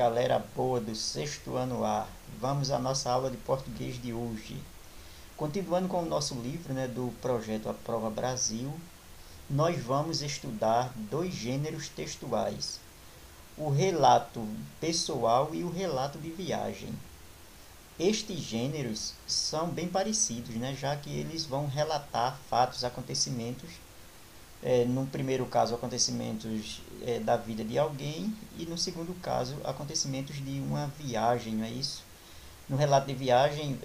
galera boa do sexto ano A. Vamos à nossa aula de português de hoje. Continuando com o nosso livro, do projeto A Prova Brasil, nós vamos estudar dois gêneros textuais, o relato pessoal e o relato de viagem. Estes gêneros são bem parecidos, já que eles vão relatar fatos, acontecimentos, no primeiro caso, acontecimentos da vida de alguém, e no segundo caso, acontecimentos de uma viagem, não é isso? No relato de viagem,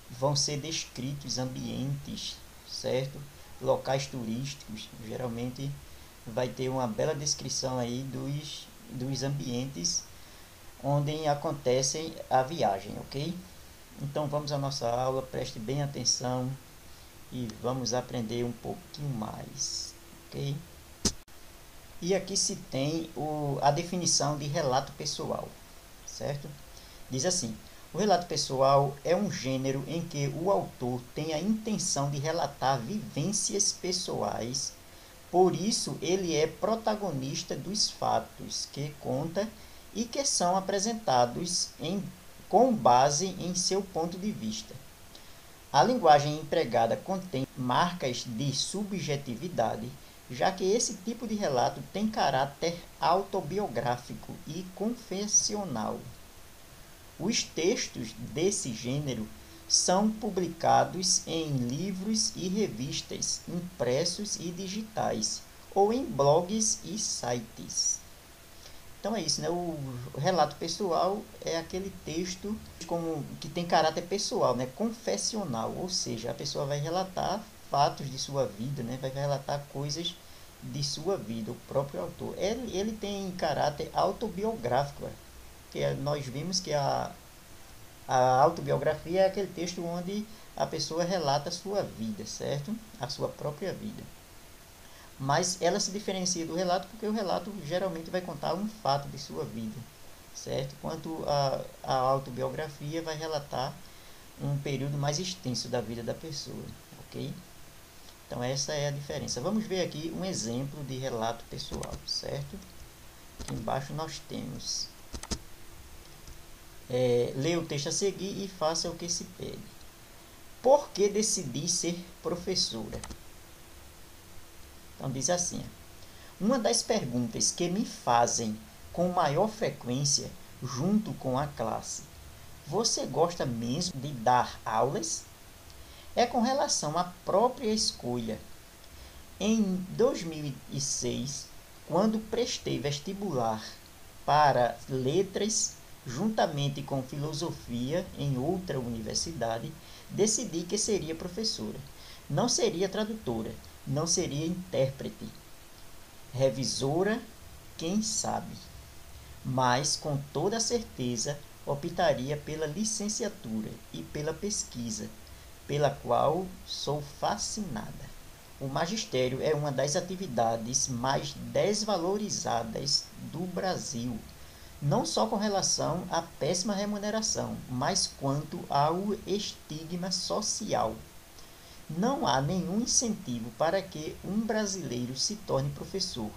vão ser descritos ambientes, certo? Locais turísticos, geralmente vai ter uma bela descrição aí dos ambientes onde acontecem a viagem, ok? Então vamos à nossa aula, preste bem atenção e vamos aprender um pouquinho mais, ok? E aqui se tem a definição de relato pessoal, certo? Diz assim: o relato pessoal é um gênero em que o autor tem a intenção de relatar vivências pessoais, por isso ele é protagonista dos fatos que conta e que são apresentados com base em seu ponto de vista. A linguagem empregada contém marcas de subjetividade, já que esse tipo de relato tem caráter autobiográfico e confessional. Os textos desse gênero são publicados em livros e revistas, impressos e digitais, ou em blogs e sites. Então é isso, O relato pessoal é aquele texto que tem caráter pessoal, confessional, ou seja, a pessoa vai relatar fatos de sua vida, vai relatar coisas de sua vida, o próprio autor. Ele tem caráter autobiográfico, que nós vimos que a autobiografia é aquele texto onde a pessoa relata a sua vida, certo? A sua própria vida. Mas ela se diferencia do relato porque o relato geralmente vai contar um fato de sua vida, certo? Enquanto a autobiografia vai relatar um período mais extenso da vida da pessoa, ok? Então essa é a diferença. Vamos ver aqui um exemplo de relato pessoal, certo? Aqui embaixo nós temos: leia o texto a seguir e faça o que se pede. Por que decidi ser professora? Então diz assim: uma das perguntas que me fazem com maior frequência junto com a classe: você gosta mesmo de dar aulas? É com relação à própria escolha. Em 2006, quando prestei vestibular para letras, juntamente com filosofia em outra universidade, decidi que seria professora. Não seria tradutora, não seria intérprete, revisora, quem sabe. Mas, com toda certeza, optaria pela licenciatura e pela pesquisa, pela qual sou fascinada. O magistério é uma das atividades mais desvalorizadas do Brasil, não só com relação à péssima remuneração, mas quanto ao estigma social. Não há nenhum incentivo para que um brasileiro se torne professor.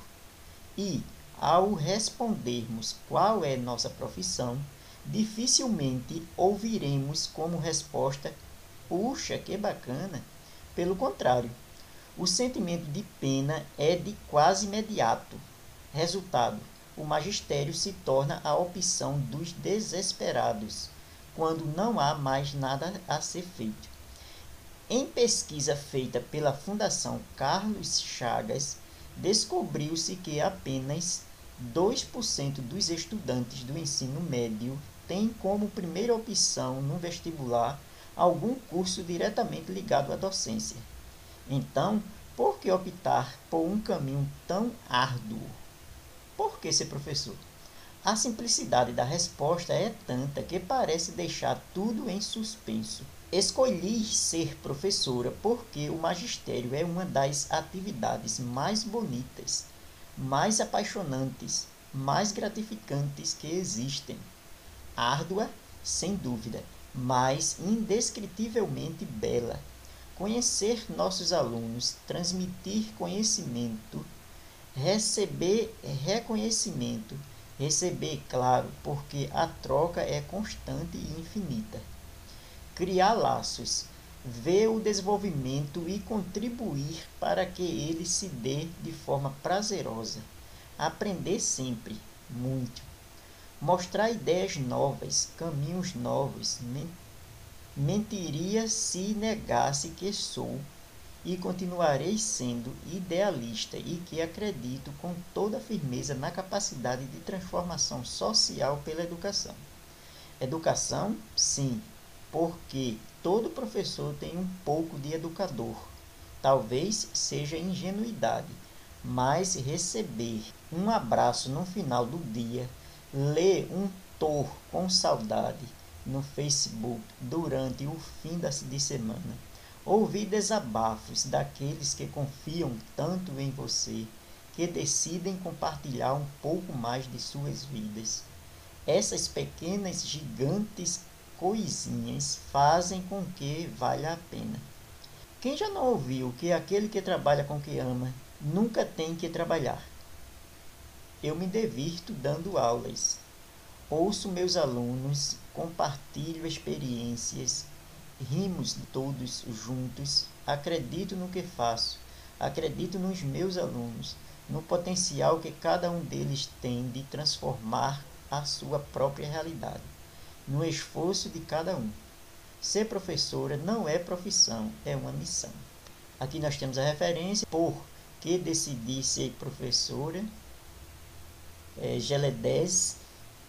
E, ao respondermos qual é nossa profissão, dificilmente ouviremos como resposta: puxa, que bacana! Pelo contrário, o sentimento de pena é de quase imediato. Resultado: o magistério se torna a opção dos desesperados, quando não há mais nada a ser feito. Em pesquisa feita pela Fundação Carlos Chagas, descobriu-se que apenas 2% dos estudantes do ensino médio têm como primeira opção no vestibular algum curso diretamente ligado à docência. Então, por que optar por um caminho tão árduo? Por que ser professor? A simplicidade da resposta é tanta que parece deixar tudo em suspenso. Escolhi ser professora porque o magistério é uma das atividades mais bonitas, mais apaixonantes, mais gratificantes que existem. Árdua, sem dúvida, mas indescritivelmente bela. Conhecer nossos alunos, transmitir conhecimento, receber reconhecimento, Receber, claro, porque a troca é constante e infinita. Criar laços, ver o desenvolvimento e contribuir para que ele se dê de forma prazerosa. Aprender sempre, muito. Mostrar ideias novas, caminhos novos. Mentiria se negasse que sou e continuarei sendo idealista e que acredito com toda firmeza na capacidade de transformação social pela educação. Educação, sim, porque todo professor tem um pouco de educador. Talvez seja ingenuidade, mas receber um abraço no final do dia, ler um tor com saudade no Facebook durante o fim de semana, ouvir desabafos daqueles que confiam tanto em você, que decidem compartilhar um pouco mais de suas vidas. Essas pequenas, gigantes coisinhas fazem com que valha a pena. Quem já não ouviu que aquele que trabalha com o que ama nunca tem que trabalhar? Eu me divirto dando aulas. Ouço meus alunos, compartilho experiências, rimos todos juntos, acredito no que faço, acredito nos meus alunos, no potencial que cada um deles tem de transformar a sua própria realidade, no esforço de cada um. Ser professora não é profissão, é uma missão. Aqui nós temos a referência por que decidi ser professora, Gele10,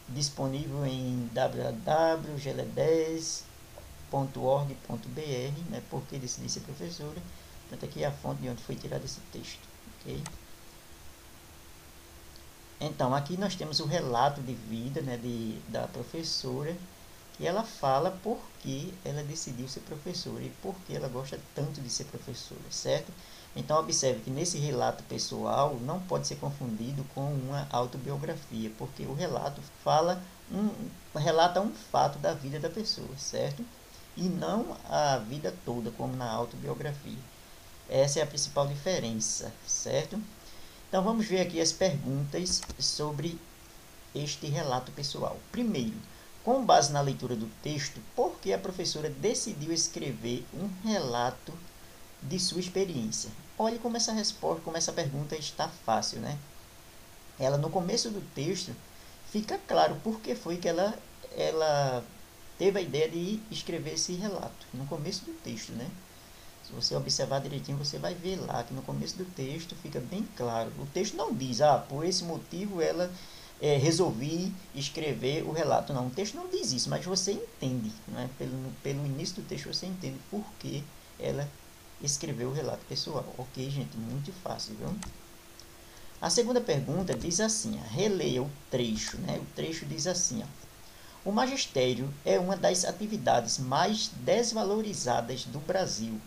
disponível em www.gele10.org.br, né, porque decidi ser professora. Portanto, aqui é a fonte de onde foi tirado esse texto. Okay? Então, aqui nós temos o relato de vida, né, da professora, e ela fala por que ela decidiu ser professora e por que ela gosta tanto de ser professora, certo? Então, observe que nesse relato pessoal não pode ser confundido com uma autobiografia, porque o relato relata um fato da vida da pessoa, certo? E não a vida toda, como na autobiografia. Essa é a principal diferença, certo? Então, vamos ver aqui as perguntas sobre este relato pessoal. Primeiro, com base na leitura do texto, por que a professora decidiu escrever um relato de sua experiência? Olhe como essa resposta, como essa pergunta está fácil, né? Ela, no começo do texto, fica claro por que foi que ela teve a ideia de escrever esse relato. No começo do texto, né? Se você observar direitinho, você vai ver lá que no começo do texto fica bem claro. O texto não diz, por esse motivo ela resolvi escrever o relato. Não, o texto não diz isso, mas você entende, né? Pelo início do texto você entende por que ela escreveu o relato pessoal. Ok, gente? Muito fácil, viu? A segunda pergunta diz assim, releia o trecho, né? O trecho diz assim, o magistério é uma das atividades mais desvalorizadas do Brasil,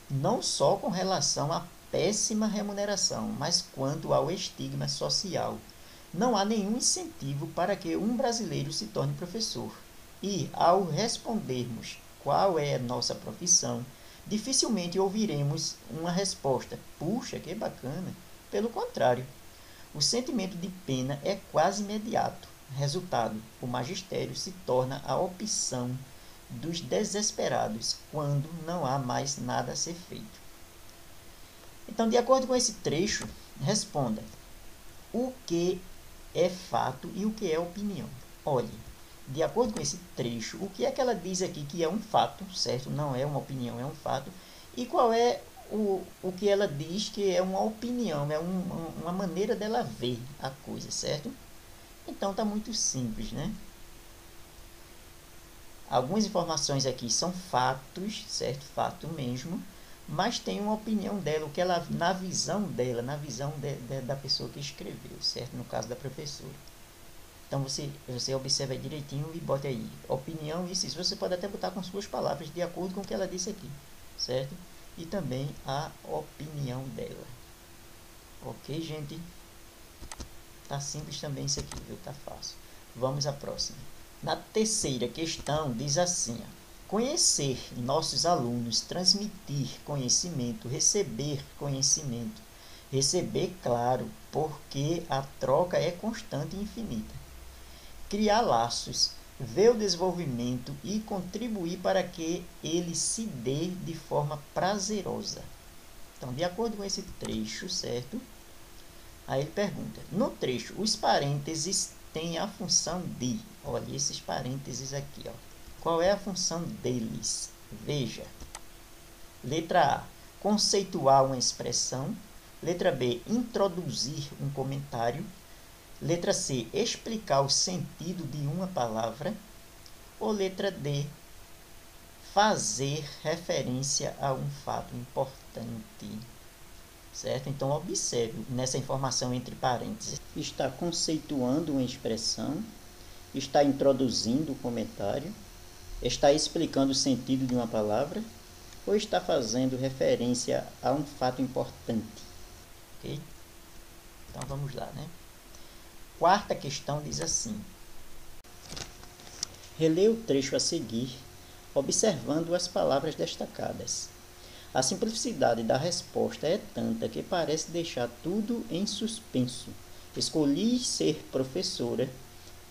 não só com relação à péssima remuneração, mas quanto ao estigma social. Não há nenhum incentivo para que um brasileiro se torne professor. E, ao respondermos qual é a nossa profissão, dificilmente ouviremos uma resposta, puxa, que bacana. Pelo contrário, o sentimento de pena é quase imediato. Resultado, o magistério se torna a opção dos desesperados quando não há mais nada a ser feito. Então, de acordo com esse trecho, responda o que é fato e o que é opinião. Olhe, de acordo com esse trecho, o que é que ela diz aqui que é um fato, certo? Não é uma opinião, é um fato. E qual é o que ela diz que é uma opinião, é uma maneira dela ver a coisa, certo? Então, está muito simples, né? Algumas informações aqui são fatos, certo? Fato mesmo. Mas tem uma opinião dela, o que ela, na visão dela, na visão da pessoa que escreveu, certo? No caso da professora. Então, você observa aí direitinho e bota aí, opinião, isso. Você pode até botar com suas palavras, de acordo com o que ela disse aqui, certo? E também a opinião dela. Ok, gente? Tá simples também isso aqui, viu? Tá fácil. Vamos à próxima. Na terceira questão, diz assim, conhecer nossos alunos, transmitir conhecimento, receber conhecimento. Receber, claro, porque a troca é constante e infinita. criar laços, ver o desenvolvimento e contribuir para que ele se dê de forma prazerosa. Então, de acordo com esse trecho, certo? Aí ele pergunta, no trecho, os parênteses têm a função de... Olha, esses parênteses aqui, ó. Qual é a função deles? Veja. Letra A, conceituar uma expressão. Letra B, introduzir um comentário. Letra C, explicar o sentido de uma palavra. Ou letra D, fazer referência a um fato importante. Certo? Então, observe nessa informação entre parênteses. Está conceituando uma expressão, está introduzindo um comentário, está explicando o sentido de uma palavra, ou está fazendo referência a um fato importante. Ok? Então, vamos lá, né? Quarta questão diz assim. Releia o trecho a seguir, observando as palavras destacadas. A simplicidade da resposta é tanta que parece deixar tudo em suspenso. Escolhi ser professora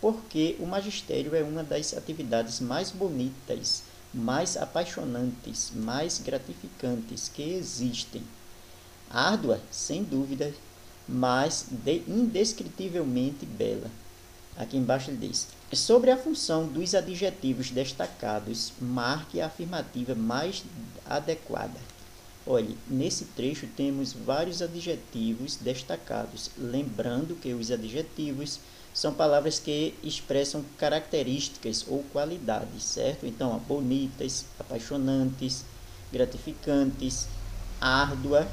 porque o magistério é uma das atividades mais bonitas, mais apaixonantes, mais gratificantes que existem. Árdua, sem dúvida, mas indescritivelmente bela. Aqui embaixo ele diz: sobre a função dos adjetivos destacados, marque a afirmativa mais adequada. Olhe, nesse trecho temos vários adjetivos destacados. Lembrando que os adjetivos são palavras que expressam características ou qualidades, certo? Então, bonitas, apaixonantes, gratificantes, árdua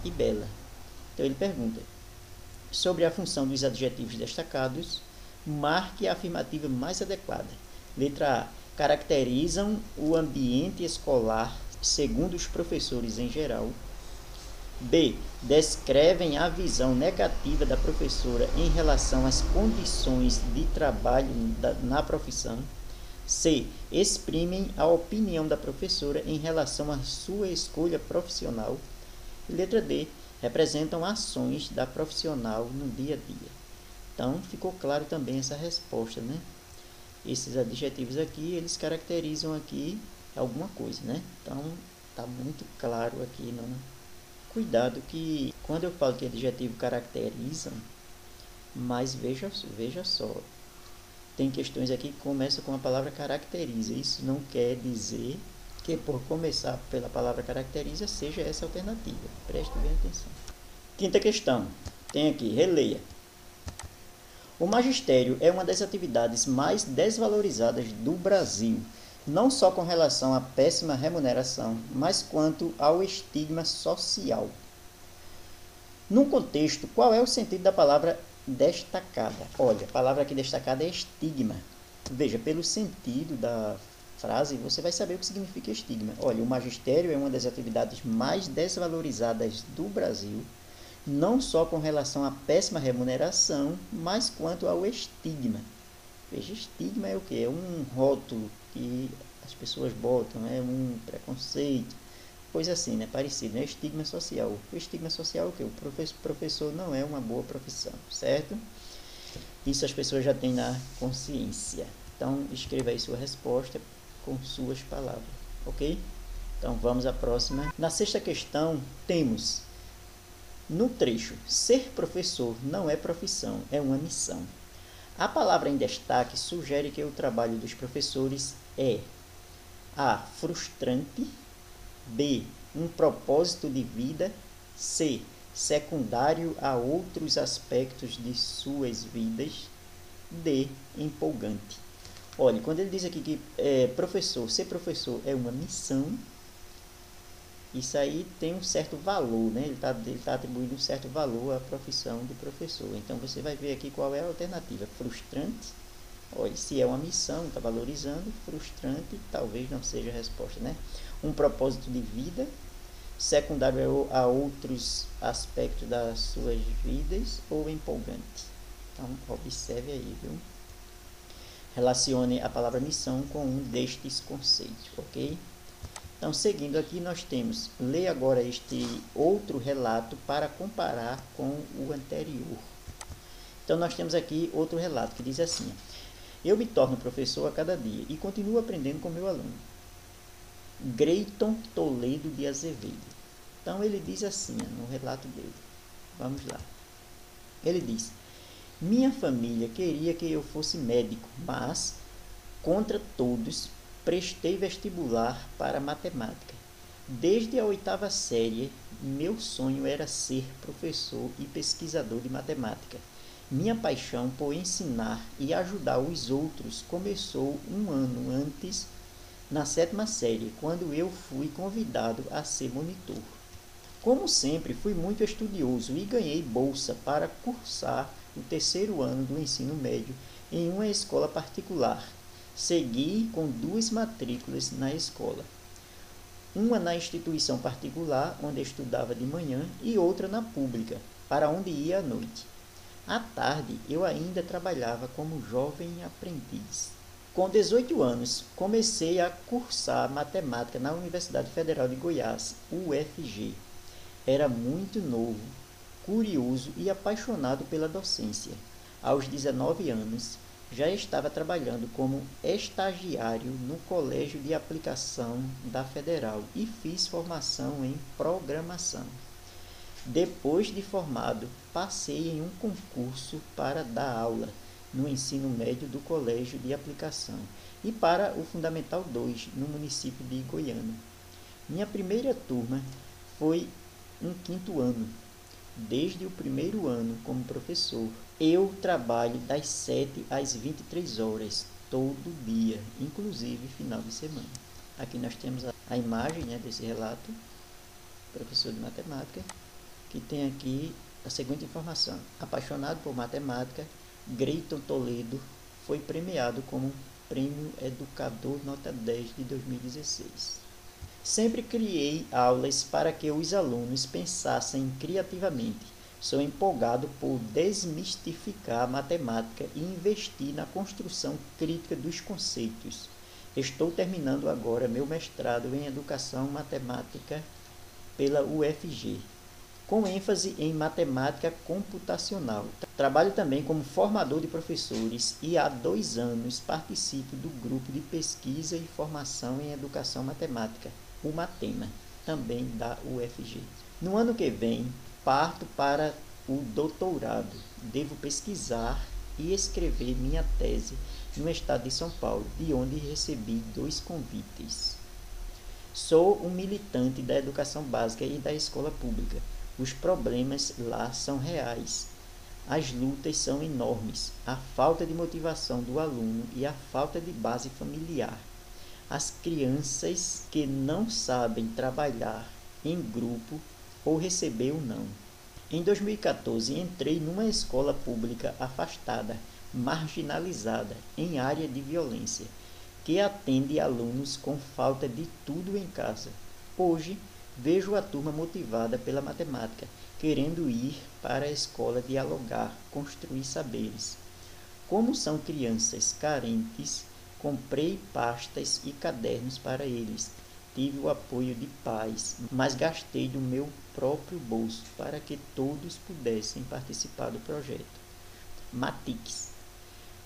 e bela. Então, ele pergunta, sobre a função dos adjetivos destacados, marque a afirmativa mais adequada. Letra A. Caracterizam o ambiente escolar segundo os professores em geral. B. Descrevem a visão negativa da professora em relação às condições de trabalho na profissão. C. Exprimem a opinião da professora em relação à sua escolha profissional. E letra D. Representam ações da profissional no dia a dia. Então, ficou claro também essa resposta, né? Esses adjetivos aqui, eles caracterizam aqui alguma coisa, né? Então, tá muito claro aqui, não? Cuidado que, quando eu falo que adjetivo caracterizam, mas veja só, tem questões aqui que começam com a palavra caracteriza. Isso não quer dizer que, por começar pela palavra caracteriza, seja essa a alternativa. Preste bem atenção. Quinta questão, tem aqui, releia. O magistério é uma das atividades mais desvalorizadas do Brasil, não só com relação à péssima remuneração, mas quanto ao estigma social. Num contexto, qual é o sentido da palavra destacada? Olha, a palavra aqui destacada é estigma. Veja, pelo sentido da frase, você vai saber o que significa estigma. Olha, o magistério é uma das atividades mais desvalorizadas do Brasil, não só com relação à péssima remuneração, mas quanto ao estigma. Veja, estigma é o quê? É um rótulo que as pessoas botam, é um preconceito, coisa assim, né? Parecido, né? Estigma social. O estigma social é o quê? O professor não é uma boa profissão, certo? Isso as pessoas já têm na consciência. Então, escreva aí sua resposta com suas palavras, ok? Então, vamos à próxima. Na sexta questão, temos no trecho, ser professor não é profissão, é uma missão. A palavra em destaque sugere que o trabalho dos professores é A. Frustrante. B. Um propósito de vida. C. Secundário a outros aspectos de suas vidas. D. Empolgante. Olha, quando ele diz aqui que ser professor é uma missão, isso aí tem um certo valor, né? Ele tá atribuindo um certo valor à profissão de professor. Então, você vai ver aqui qual é a alternativa. Frustrante, olha, se é uma missão, está valorizando. Frustrante, talvez não seja a resposta, né? Um propósito de vida, secundário a outros aspectos das suas vidas, ou empolgante. Então, observe aí, viu? Relacione a palavra missão com um destes conceitos, ok? Então, seguindo aqui, nós temos, leia agora este outro relato para comparar com o anterior. Então, nós temos aqui outro relato que diz assim: Eu me torno professor a cada dia e continuo aprendendo com meu aluno. Greiton Toledo de Azevedo. Então ele diz assim, no relato dele. Vamos lá. Ele diz: minha família queria que eu fosse médico, mas, contra todos, prestei vestibular para matemática. Desde a 8ª série, meu sonho era ser professor e pesquisador de matemática. Minha paixão por ensinar e ajudar os outros começou um ano antes, na 7ª série, quando eu fui convidado a ser monitor. Como sempre, fui muito estudioso e ganhei bolsa para cursar o 3º ano do ensino médio em uma escola particular. Segui com 2 matrículas na escola. Uma na instituição particular, onde estudava de manhã, e outra na pública, para onde ia à noite. À tarde, eu ainda trabalhava como jovem aprendiz. Com 18 anos, comecei a cursar matemática na Universidade Federal de Goiás, UFG. Era muito novo, curioso e apaixonado pela docência. Aos 19 anos, já estava trabalhando como estagiário no Colégio de Aplicação da Federal e fiz formação em programação. Depois de formado, passei em um concurso para dar aula no ensino médio do Colégio de Aplicação e para o Fundamental 2, no município de Goiânia. Minha primeira turma foi um 5º ano. Desde o 1º ano como professor, eu trabalho das 7 às 23 horas, todo dia, inclusive final de semana. Aqui nós temos a imagem, desse relato, professor de matemática, que tem aqui a seguinte informação: apaixonado por matemática, Greiton Toledo foi premiado como Prêmio Educador Nota 10 de 2016. Sempre criei aulas para que os alunos pensassem criativamente. Sou empolgado por desmistificar a matemática e investir na construção crítica dos conceitos. Estou terminando agora meu mestrado em Educação Matemática pela UFG, com ênfase em matemática computacional. Trabalho também como formador de professores e há 2 anos participo do grupo de pesquisa e formação em educação matemática, o Matema, também da UFG. No ano que vem, parto para o doutorado. Devo pesquisar e escrever minha tese no estado de São Paulo, de onde recebi 2 convites. Sou um militante da educação básica e da escola pública. Os problemas lá são reais. As lutas são enormes. A falta de motivação do aluno e a falta de base familiar. As crianças que não sabem trabalhar em grupo ou receber o não. Em 2014, entrei numa escola pública afastada, marginalizada, em área de violência, que atende alunos com falta de tudo em casa. Hoje, vejo a turma motivada pela matemática, querendo ir para a escola dialogar, construir saberes. Como são crianças carentes, comprei pastas e cadernos para eles. Tive o apoio de pais, mas gastei do meu próprio bolso para que todos pudessem participar do projeto Matix,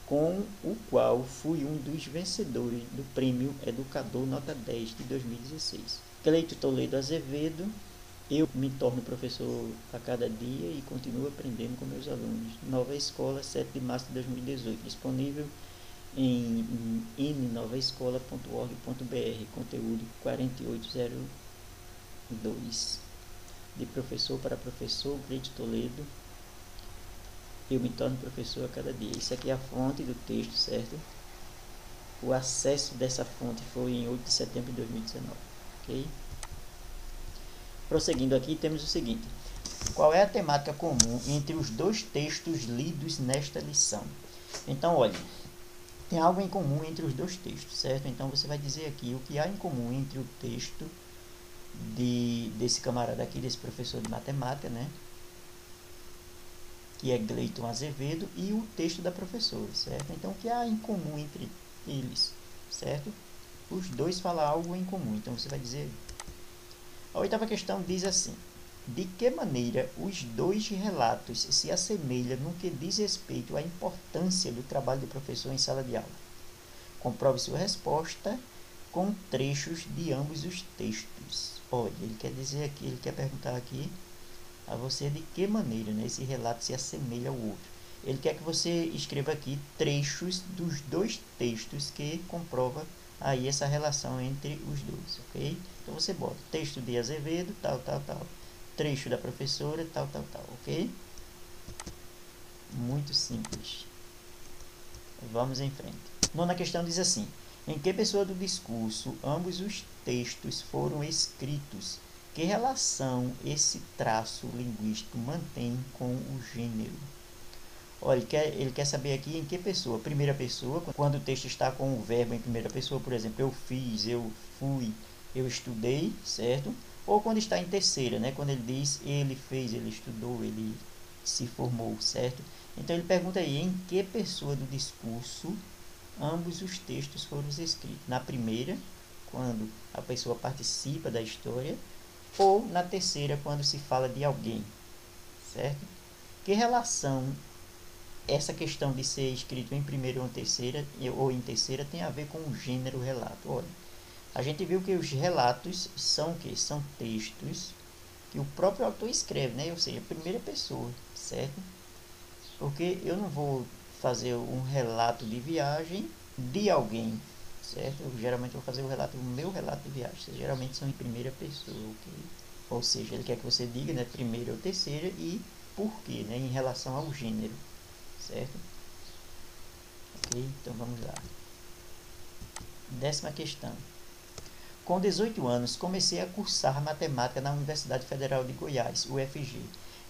com o qual fui um dos vencedores do Prêmio Educador Nota 10 de 2016. Cleito Toledo Azevedo. Eu me torno professor a cada dia e continuo aprendendo com meus alunos. Nova Escola, 7 de março de 2018. Disponível em nnovaescola.org.br. Conteúdo 4802. De professor para professor, Cleito Toledo. Eu me torno professor a cada dia. Isso aqui é a fonte do texto, certo? O acesso dessa fonte foi em 8 de setembro de 2019. Ok? Prosseguindo aqui, temos o seguinte: qual é a temática comum entre os 2 textos lidos nesta lição? Então, olha, tem algo em comum entre os 2 textos, certo? Então, você vai dizer aqui o que há em comum entre o texto desse camarada aqui, desse professor de matemática, que é Gleiton Azevedo, e o texto da professora, certo? Então, o que há em comum entre eles, certo? Os 2 falam algo em comum, então você vai dizer. A 8ª questão diz assim: De que maneira os dois relatos se assemelham no que diz respeito à importância do trabalho do professor em sala de aula? Comprove sua resposta com trechos de ambos os textos. Olha, ele quer dizer aqui, ele quer perguntar aqui a você de que maneira, né, esse relato se assemelha ao outro. Ele quer que você escreva aqui trechos dos dois textos que comprova aí essa relação entre os dois, ok? Então você bota texto de Azevedo, tal, tal, tal. Trecho da professora, tal, tal, tal, ok? Muito simples. Vamos em frente. Nona questão diz assim: em que pessoa do discurso ambos os textos foram escritos? Que relação esse traço linguístico mantém com o gênero? Olha, ele quer saber aqui em que pessoa. Primeira pessoa, quando o texto está com o verbo em primeira pessoa, por exemplo, eu fiz, eu fui, eu estudei, certo? Ou quando está em terceira, né? Quando ele diz ele fez, ele estudou, ele se formou, certo? Então ele pergunta aí em que pessoa do discurso ambos os textos foram escritos. Na primeira, quando a pessoa participa da história, ou na terceira, quando se fala de alguém, certo? Que relação essa questão de ser escrito em primeira ou em terceira tem a ver com o gênero relato? Olha, a gente viu que os relatos são o quê? São textos que o próprio autor escreve, né? Ou seja, primeira pessoa, certo? Porque eu não vou fazer um relato de viagem de alguém, certo? Eu geralmente vou fazer o meu relato de viagem. Geralmente são em primeira pessoa, ok? Ou seja, ele quer que você diga, né, primeira ou terceira e por quê, né, em relação ao gênero, certo? Ok, então vamos lá. 10ª questão. Com 18 anos, comecei a cursar matemática na Universidade Federal de Goiás, UFG.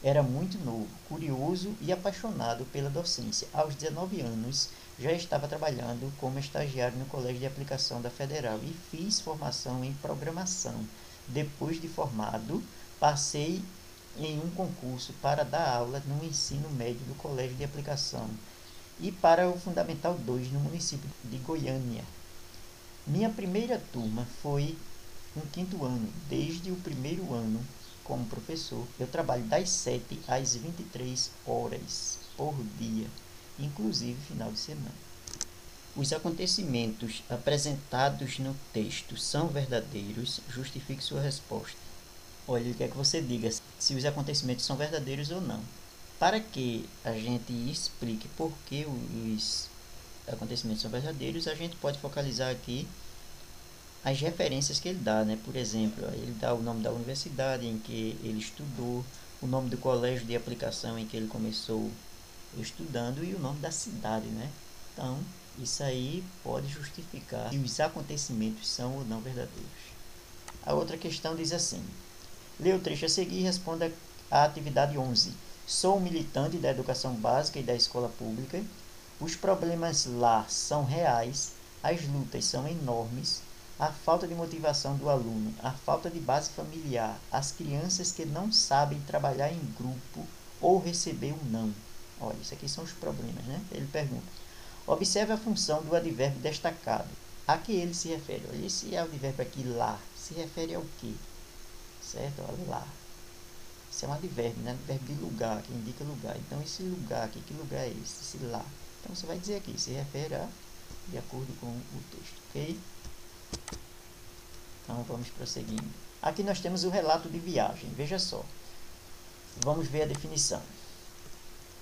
Era muito novo, curioso e apaixonado pela docência. Aos 19 anos, já estava trabalhando como estagiário no Colégio de Aplicação da Federal e fiz formação em programação. Depois de formado, passei em um concurso para dar aula no ensino médio do Colégio de Aplicação e para o Fundamental 2 no município de Goiânia. Minha primeira turma foi um quinto ano. Desde o primeiro ano, como professor, eu trabalho das 7 às 23 horas por dia, inclusive final de semana. Os acontecimentos apresentados no texto são verdadeiros? Justifique sua resposta. Olha, ele quer que você diga se os acontecimentos são verdadeiros ou não. Para que a gente explique por que os acontecimentos são verdadeiros, a gente pode focalizar aqui as referências que ele dá, né? Por exemplo, ele dá o nome da universidade em que ele estudou, o nome do colégio de aplicação em que ele começou estudando e o nome da cidade, né? Então, isso aí pode justificar se os acontecimentos são ou não verdadeiros. A outra questão diz assim: lê o trecho a seguir e responda à atividade 11. Sou militante da educação básica e da escola pública. Os problemas lá são reais, as lutas são enormes, a falta de motivação do aluno, a falta de base familiar, as crianças que não sabem trabalhar em grupo ou receber um não. Olha, isso aqui são os problemas, né? Ele pergunta. Observe a função do advérbio destacado. A que ele se refere? Olha, esse advérbio aqui, lá, se refere ao quê? Certo? Olha lá. Isso é um advérbio, né? Advérbio de lugar, que indica lugar. Então, esse lugar aqui, que lugar é esse? Esse lá. Então, você vai dizer aqui, se refere a, de acordo com o texto, ok? Então, vamos prosseguindo. Aqui nós temos o relato de viagem. Veja só. Vamos ver a definição.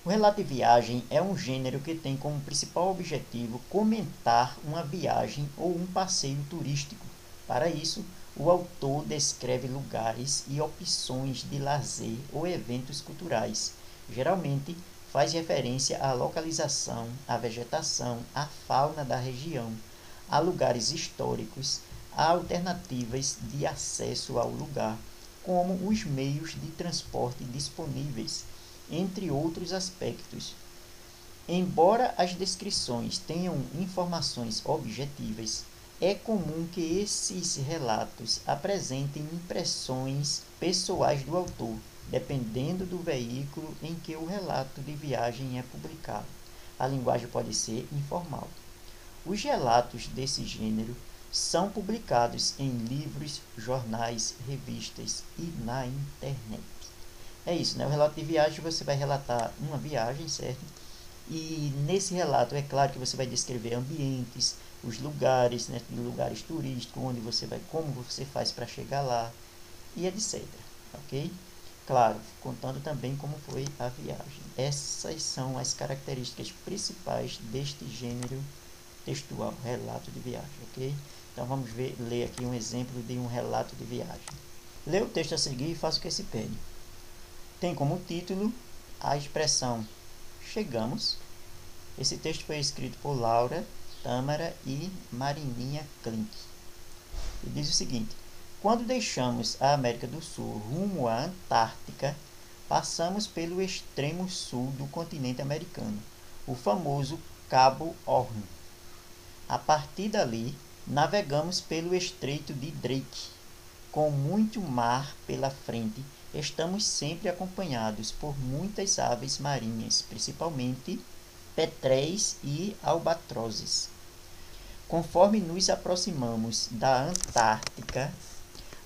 O relato de viagem é um gênero que tem como principal objetivo comentar uma viagem ou um passeio turístico. Para isso, o autor descreve lugares e opções de lazer ou eventos culturais. Geralmente, faz referência à localização, à vegetação, à fauna da região, a lugares históricos, a alternativas de acesso ao lugar, como os meios de transporte disponíveis, entre outros aspectos. Embora as descrições tenham informações objetivas, é comum que esses relatos apresentem impressões pessoais do autor, dependendo do veículo em que o relato de viagem é publicado. A linguagem pode ser informal. Os relatos desse gênero são publicados em livros, jornais, revistas e na internet. É isso, né? O relato de viagem você vai relatar uma viagem, certo? E nesse relato é claro que você vai descrever ambientes, os lugares, né? Lugares turísticos, onde você vai, como você faz para chegar lá e etc. Ok? Claro, contando também como foi a viagem. Essas são as características principais deste gênero textual, relato de viagem, ok? Então vamos ler aqui um exemplo de um relato de viagem. Leia o texto a seguir e faça o que se pede. Tem como título a expressão chegamos. Esse texto foi escrito por Laura, Tâmara e Marininha Klink. E diz o seguinte: quando deixamos a América do Sul rumo à Antártica, passamos pelo extremo sul do continente americano, o famoso Cabo Horn. A partir dali, navegamos pelo Estreito de Drake. Com muito mar pela frente, estamos sempre acompanhados por muitas aves marinhas, principalmente petréis e albatrozes. Conforme nos aproximamos da Antártica,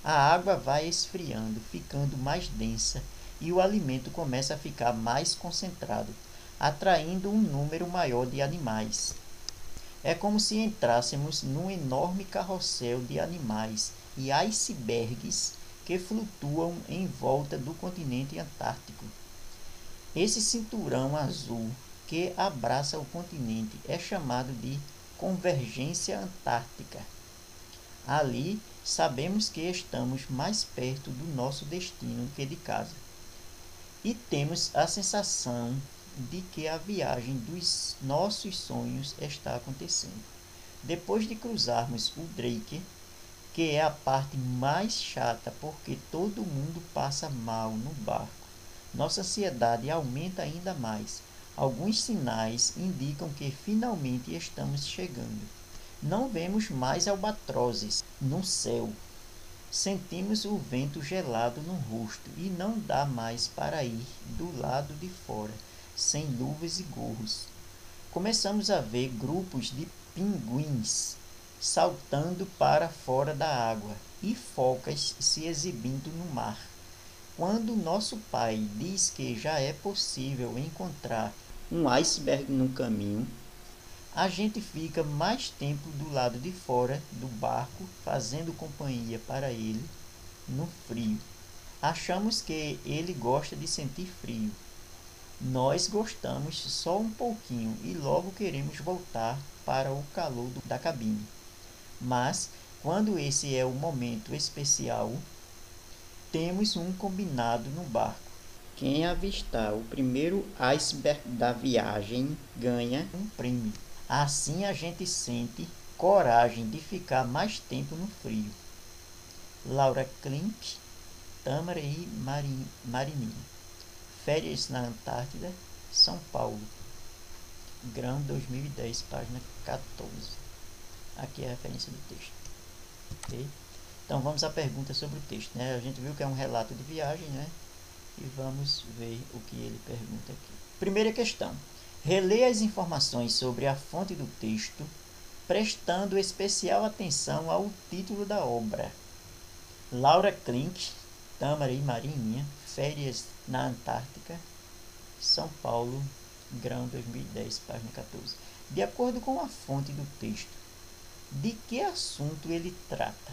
a água vai esfriando, ficando mais densa e o alimento começa a ficar mais concentrado, atraindo um número maior de animais. É como se entrássemos num enorme carrossel de animais e icebergs que flutuam em volta do continente antártico. Esse cinturão azul que abraça o continente é chamado de convergência antártica. Ali, sabemos que estamos mais perto do nosso destino que de casa. E temos a sensação de que a viagem dos nossos sonhos está acontecendo. Depois de cruzarmos o Drake, que é a parte mais chata porque todo mundo passa mal no barco, nossa ansiedade aumenta ainda mais. Alguns sinais indicam que finalmente estamos chegando. Não vemos mais albatrozes no céu. Sentimos o vento gelado no rosto e não dá mais para ir do lado de fora, sem luvas e gorros. Começamos a ver grupos de pinguins saltando para fora da água e focas se exibindo no mar. Quando nosso pai diz que já é possível encontrar um iceberg no caminho, a gente fica mais tempo do lado de fora do barco, fazendo companhia para ele no frio. Achamos que ele gosta de sentir frio. Nós gostamos só um pouquinho e logo queremos voltar para o calor da cabine. Mas, quando esse é o momento especial, temos um combinado no barco. Quem avistar o primeiro iceberg da viagem ganha um prêmio. Assim a gente sente coragem de ficar mais tempo no frio. Laura Klink, Tâmara e Marininha. Férias na Antártida, São Paulo. Grão 2010, página 14. Aqui é a referência do texto. Okay? Então vamos à pergunta sobre o texto. Né? A gente viu que é um relato de viagem, né? E vamos ver o que ele pergunta aqui. Primeira questão. Releia as informações sobre a fonte do texto, prestando especial atenção ao título da obra. Laura Klink, Tâmara e Marininha, Férias na Antártica, São Paulo, Grão 2010, página 14. De acordo com a fonte do texto, de que assunto ele trata?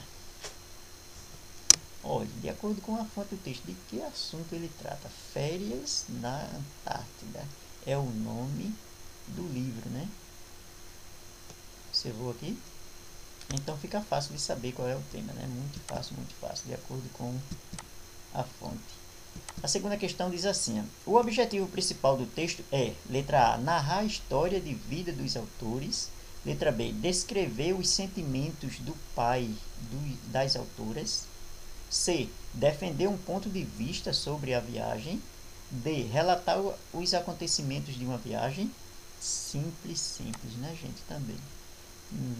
Olha, de acordo com a fonte do texto, de que assunto ele trata? Férias na Antártida. É o nome do livro, né? Observou aqui? Então fica fácil de saber qual é o tema, né? Muito fácil, de acordo com a fonte. A segunda questão diz assim: o objetivo principal do texto é, letra A, narrar a história de vida dos autores. Letra B, descrever os sentimentos do pai das autoras. C, defender um ponto de vista sobre a viagem. D, relatar os acontecimentos de uma viagem. Simples, né, gente? Também.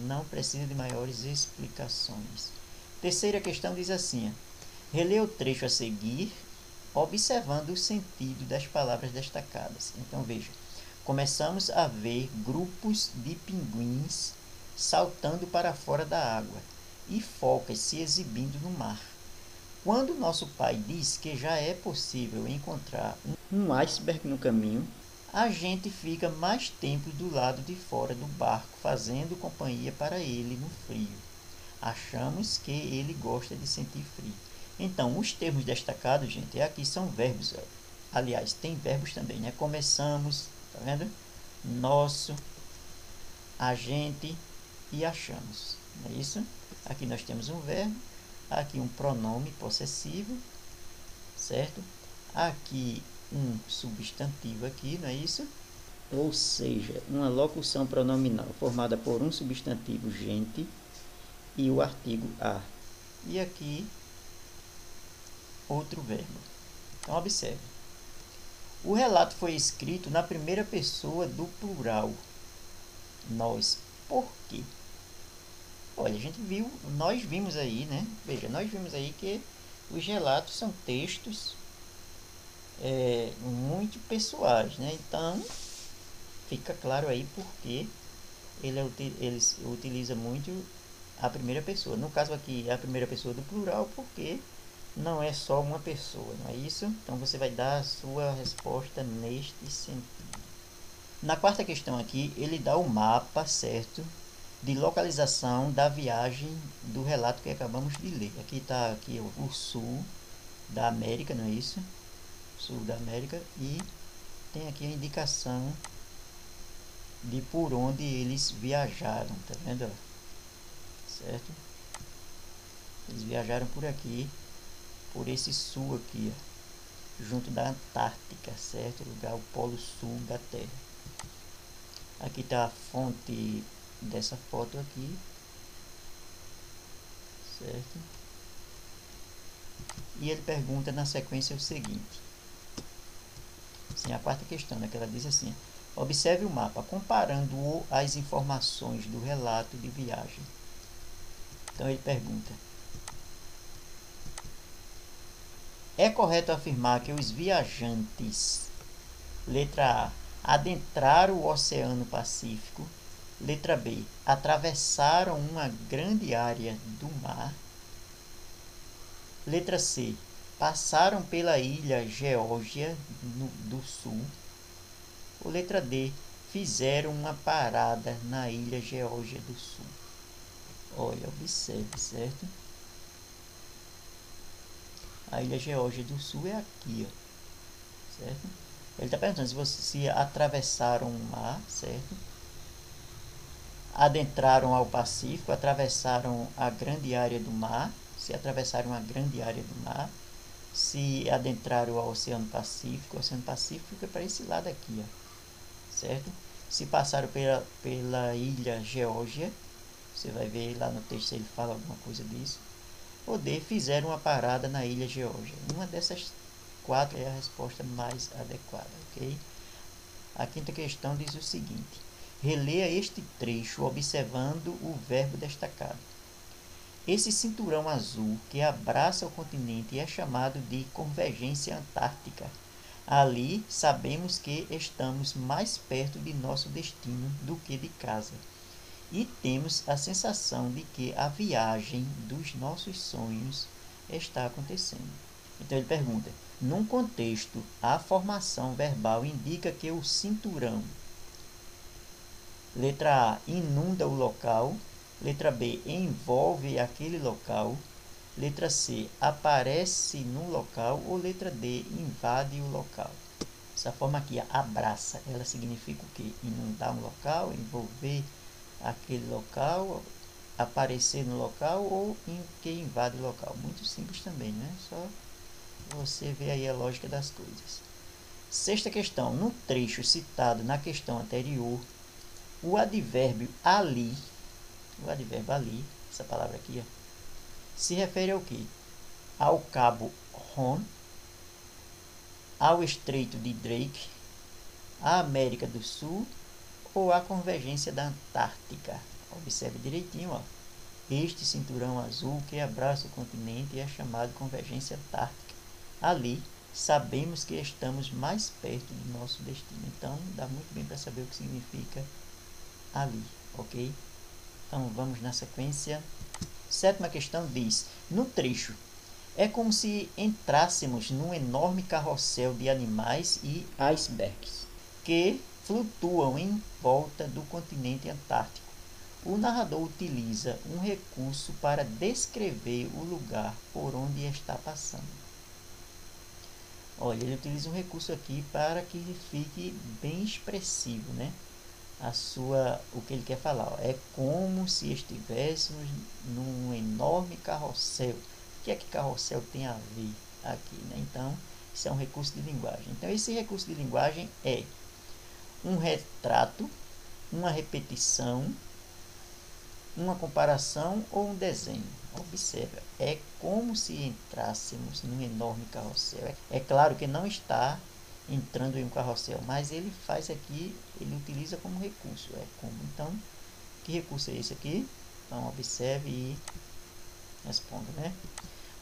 Não precisa de maiores explicações. Terceira questão diz assim: relê o trecho a seguir, observando o sentido das palavras destacadas. Então, veja. Começamos a ver grupos de pinguins saltando para fora da água e focas se exibindo no mar. Quando nosso pai diz que já é possível encontrar um iceberg no caminho, a gente fica mais tempo do lado de fora do barco fazendo companhia para ele no frio. Achamos que ele gosta de sentir frio. Então, os termos destacados, gente, aqui são verbos. Aliás, tem verbos também, né? Começamos, tá vendo? Nosso, a gente e achamos. Não é isso? Aqui nós temos um verbo, aqui um pronome possessivo, certo? Aqui um substantivo aqui, não é isso? Ou seja, uma locução pronominal formada por um substantivo gente e o artigo a. E aqui outro verbo. Então observe. O relato foi escrito na primeira pessoa do plural. Nós. Por quê? Olha, nós vimos aí, né? Veja, nós vimos aí que os relatos são textos muito pessoais, né? Então, fica claro aí porque ele utiliza muito a primeira pessoa. No caso aqui, é a primeira pessoa do plural, porque não é só uma pessoa, não é isso? Então, você vai dar a sua resposta neste sentido. Na quarta questão aqui, ele dá o mapa, certo, de localização da viagem do relato que acabamos de ler. Aqui está aqui o sul da América, não é isso? Sul da América, e tem aqui a indicação de por onde eles viajaram, tá vendo? Certo? Eles viajaram por aqui, por esse sul aqui, ó, junto da Antártica, certo? O lugar, o polo sul da Terra. Aqui está a fonte dessa foto aqui, certo? E ele pergunta na sequência o seguinte. Sim, a quarta questão, né, que ela diz assim: observe o mapa, comparando-o às informações do relato de viagem. Então ele pergunta: é correto afirmar que os viajantes, letra A, adentraram o Oceano Pacífico, letra B, atravessaram uma grande área do mar, letra C, passaram pela ilha Geórgia do Sul, ou letra D, fizeram uma parada na ilha Geórgia do Sul? Olha, observe, certo? A ilha Geórgia do Sul é aqui, ó, certo? Ele está perguntando se atravessaram o mar, certo? Adentraram ao Pacífico, atravessaram a grande área do mar, se atravessaram a grande área do mar, se adentraram ao Oceano Pacífico. O Oceano Pacífico fica para esse lado aqui, ó, certo? Se passaram pela ilha Geórgia, você vai ver lá no texto se ele fala alguma coisa disso. Ou D, fizeram uma parada na ilha Geórgia. Uma dessas quatro é a resposta mais adequada, ok? A quinta questão diz o seguinte: releia este trecho observando o verbo destacado. Esse cinturão azul que abraça o continente é chamado de convergência antártica. Ali sabemos que estamos mais perto de nosso destino do que de casa. E temos a sensação de que a viagem dos nossos sonhos está acontecendo. Então ele pergunta: num contexto, a formação verbal indica que o cinturão, letra A, inunda o local, letra B, envolve aquele local, letra C, aparece no local, ou letra D, invade o local. Essa forma aqui, abraça, ela significa o quê? Inundar um local, envolver aquele local, aparecer no local, ou que invade o local. Muito simples também, né? Só você vê aí a lógica das coisas. Sexta questão. No trecho citado na questão anterior, o advérbio ali, essa palavra aqui, ó, se refere ao quê? Ao cabo Horn, ao estreito de Drake, à América do Sul ou à convergência da Antártica? Observe direitinho, ó. Este cinturão azul que abraça o continente é chamado convergência antártica. Ali sabemos que estamos mais perto do nosso destino. Então dá muito bem para saber o que significa ali, ok? Então vamos na sequência. Sétima questão diz: no trecho, É como se entrássemos num enorme carrossel de animais e icebergs que flutuam em volta do continente antártico. O narrador utiliza um recurso para descrever o lugar por onde está passando. Olha, ele utiliza um recurso aqui para que fique bem expressivo, né? O que ele quer falar. Ó, é como se estivéssemos num enorme carrossel. O que é que carrossel tem a ver aqui, né? Então, isso é um recurso de linguagem. Então, esse recurso de linguagem é um retrato, uma repetição, uma comparação ou um desenho. Observa, é como se entrássemos num enorme carrossel. É claro que não está entrando em um carrossel, mas ele faz aqui, ele utiliza como recurso. Então, que recurso é esse aqui? Então, observe e responda, né?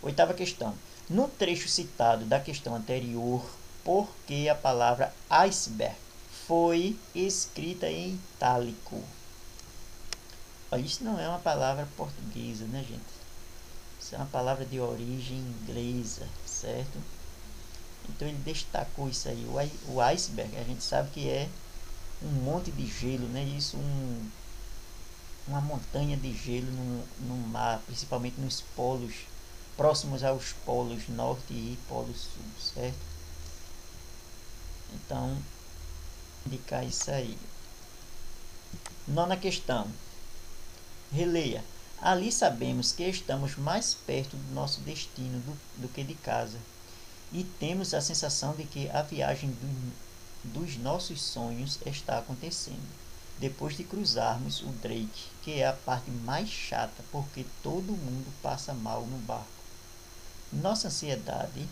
Oitava questão. No trecho citado da questão anterior, por que a palavra iceberg foi escrita em itálico? Isso não é uma palavra portuguesa, né, gente? Isso é uma palavra de origem inglesa, certo? Então ele destacou isso aí. O iceberg, a gente sabe que é um monte de gelo, né? Uma montanha de gelo no mar, principalmente nos polos, próximos aos polos norte e polo sul, certo? Então, indicar isso aí. Nona questão. Releia. Ali sabemos que estamos mais perto do nosso destino do que de casa. E temos a sensação de que a viagem dos nossos sonhos está acontecendo. Depois de cruzarmos o Drake, que é a parte mais chata, porque todo mundo passa mal no barco. Nossa ansiedade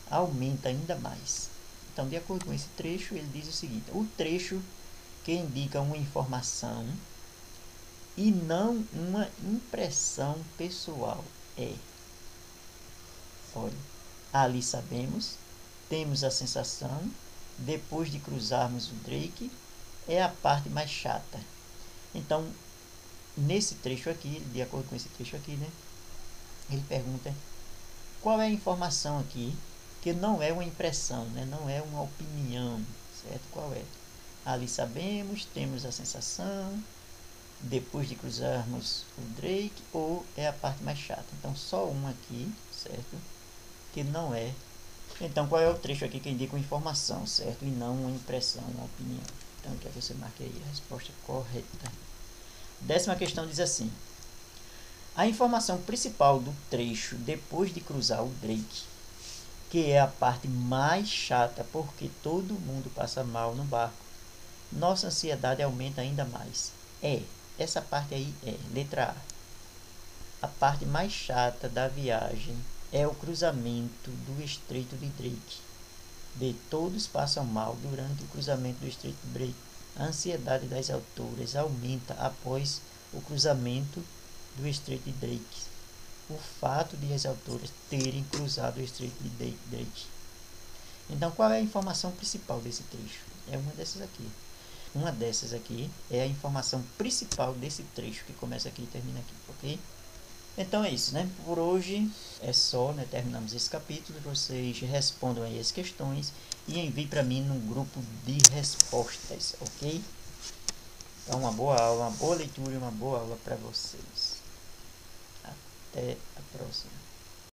aumenta ainda mais. Então, de acordo com esse trecho, ele diz o seguinte: o trecho que indica uma informação e não uma impressão pessoal é: olha, ali sabemos, temos a sensação, depois de cruzarmos o Drake, é a parte mais chata. Então, nesse trecho aqui, de acordo com esse trecho aqui, né, ele pergunta qual é a informação aqui que não é uma impressão, né, não é uma opinião, certo? Qual é? Ali sabemos, temos a sensação, depois de cruzarmos o Drake, ou é a parte mais chata. Então, só uma aqui, certo? Que não é. Então, qual é o trecho aqui que indica uma informação, certo? E não uma impressão, uma opinião. Então, eu quero que você marque aí a resposta correta. Décima questão diz assim: a informação principal do trecho depois de cruzar o Drake, que é a parte mais chata porque todo mundo passa mal no barco, nossa ansiedade aumenta ainda mais. Essa parte aí é, letra A. A parte mais chata da viagem é o cruzamento do Estreito de Drake. B. Todos passam mal durante o cruzamento do Estreito de Drake. A ansiedade das alturas aumenta após o cruzamento do Estreito de Drake. O fato de as alturas terem cruzado o Estreito de Drake. Então, qual é a informação principal desse trecho? É uma dessas aqui. Uma dessas aqui é a informação principal desse trecho, que começa aqui e termina aqui, ok? Então é isso, né? Por hoje é só, né? Terminamos esse capítulo. Vocês respondam aí as questões e enviem para mim no grupo de respostas, ok? Então, uma boa aula, uma boa leitura e uma boa aula para vocês. Até a próxima.